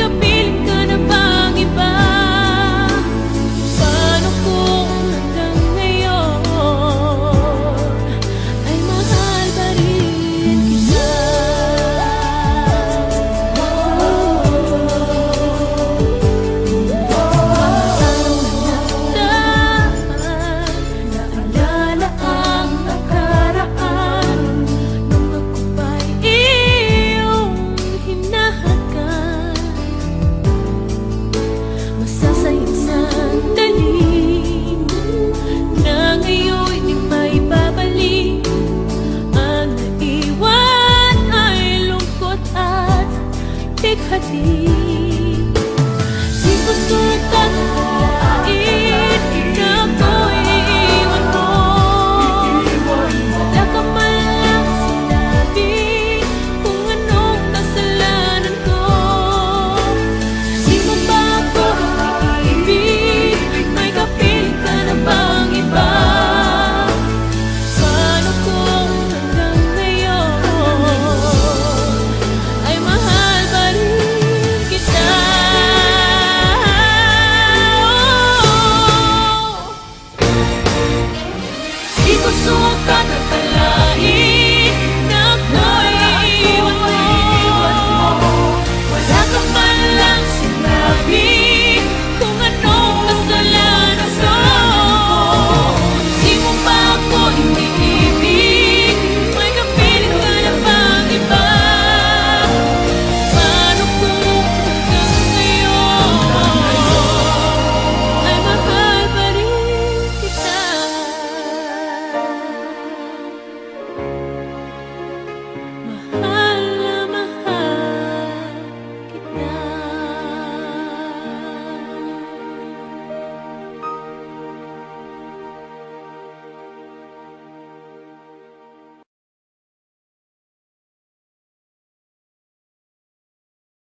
kapiling ka na bang iba? Paano kung hanggang ngayon ay mahal pa rin kita? Naalala ang nakaraan nung ako ba'y iyong hinahagan. Masasayang sandali na ngayon di maibabalik. Ang naiwan ay lungkot at bighati.